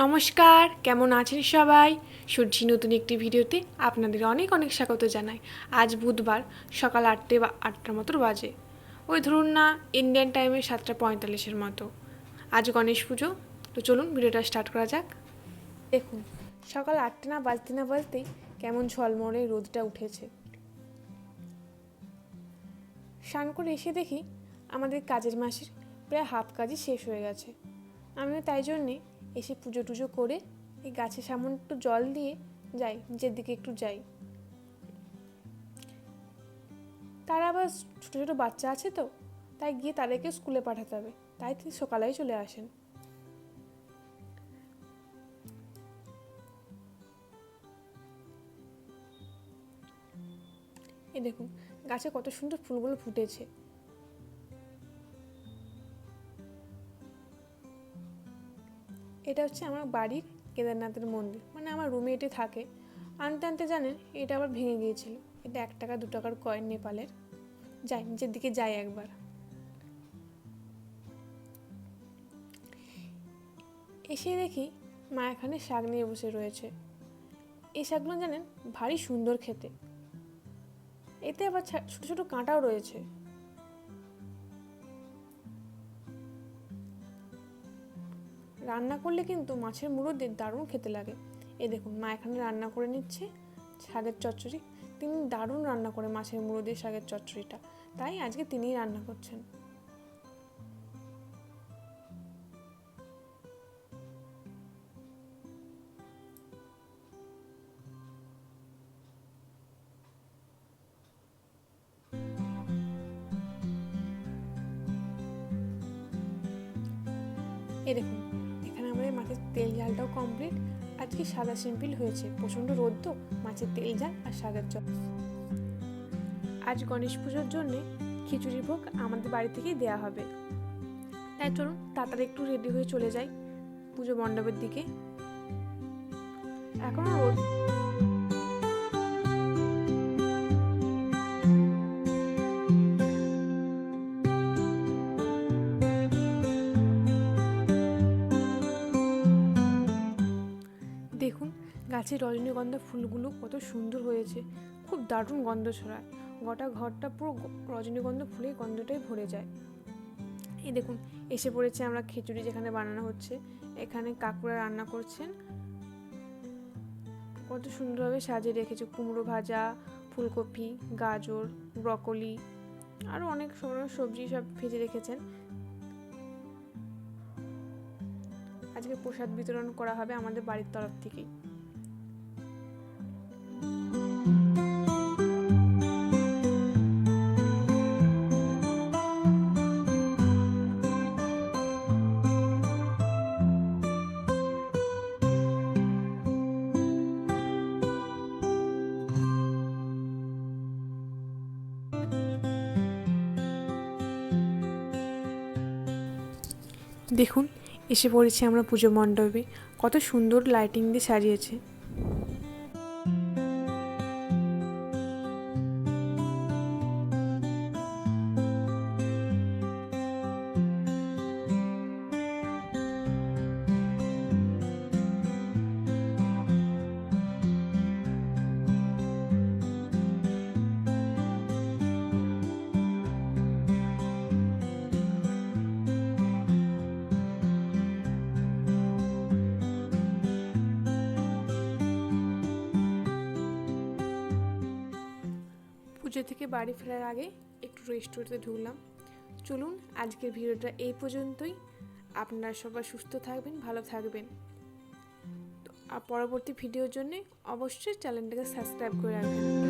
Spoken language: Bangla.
নমস্কার, কেমন আছেন সবাই? সূর্যি নতুন একটি ভিডিওতে আপনাদের অনেক অনেক স্বাগত জানাই। আজ বুধবার সকাল 8টে বা 8টার মতো বাজে, ওই ধরুন না ইন্ডিয়ান টাইমে 7:45-এর মতো। আজ গণেশ পুজো, তো চলুন ভিডিওটা স্টার্ট করা যাক। দেখুন, সকাল 8টে না বাজতেই কেমন ঝলমলে রোদটা উঠেছে। স্নান করে এসে দেখি আমাদের কাজের মাসের প্রায় হাফ কাজই শেষ হয়ে গেছে। আমিও তাই জন্যে এসে পুজো টুজো করে এই গাছের সামনে একটু জল দিয়ে যাই, নিচের দিকে একটু যাই। তারা আবার ছোটো ছোটো বাচ্চা আছে, তো তাই গিয়ে তাদেরকে স্কুলে পাঠাতে হবে, তাই তিনি সকালেই চলে আসেন। এই দেখুন, গাছে কত সুন্দর ফুলগুলো ফুটেছে। এটা হচ্ছে আমার বাড়ির কেদারনাথের মন্দির, মানে আমার রুমে এটি থাকে। আনতে আনতে জানেন এটা আবার ভেঙে গিয়েছিল। এটা 1 টাকা 2 টাকার কয়েন নেপালের। যাই নিচের দিকে যাই একবার। এসে দেখি মা এখানে শাক নিয়ে বসে রয়েছে। এই শাকগুলো জানেন ভারী সুন্দর খেতে। এতে আবার ছোট ছোট কাঁটাও রয়েছে। রান্না করলে কিন্তু মাছের মুড়ো দিয়ে দারুণ খেতে লাগে। এই দেখুন, মা এখানে রান্না করে নিচ্ছে শাকের চচ্চড়ি। তিনি দারুণ রান্না করে মাছের মুড়ো দিয়ে শাকের চচ্চড়িটা, তাই আজকে তিনিই রান্না করছেন। এই দেখুন, এখানে আমাদের মাছের তেল ঝালটাও কমপ্লিট। আজকে সাদা সিম্পল হয়েছে, প্রচণ্ড রোদ তো, মাছের তেল ঝাল আর শাকের চপ। আজ গণেশ পুজোর জন্যে খিচুড়ি ভোগ আমাদের বাড়ি থেকেই দেওয়া হবে, তাই চলুন তাড়াতাড়ি একটু রেডি হয়ে চলে যাই পুজো মণ্ডপের দিকে। এখনো রোদ। দেখুন, গাছের রজনীগন্ধা ফুলগুলো কত সুন্দর হয়েছে, খুব দারুণ গন্ধ ছড়ায়। গোটা ঘরটা পুরো রজনীগন্ধা ফুলের গন্ধটাই ভরে যায়। এই দেখুন, এসে পড়েছে আমরা খিচুড়ি যেখানে বানানো হচ্ছে। এখানে কাকুরা রান্না করছেন, কত সুন্দরভাবে সাজিয়ে রেখেছে। কুমড়ো ভাজা, ফুলকপি, গাজর, ব্রকলি, আরও অনেক সময় সবজি সব ভেজে রেখেছেন। আজকে প্রসাদ বিতরণ করা হবে আমাদের বাড়ির তরফ থেকেই। দেখুন, এসে পড়েছি আমরা পুজো মণ্ডপে, কত সুন্দর লাইটিং দিয়ে সাজিয়েছে। পুজো থেকে বাড়ি ফেরার আগে একটু রেস্টুরেন্টে ঢুকলাম। চলুন আজকের ভিডিওটা এই পর্যন্তই। আপনারা সবাই সুস্থ থাকবেন, ভালো থাকবেন। তো পরবর্তী ভিডিওর জন্য অবশ্যই চ্যানেলটাকে সাবস্ক্রাইব করে রাখবেন।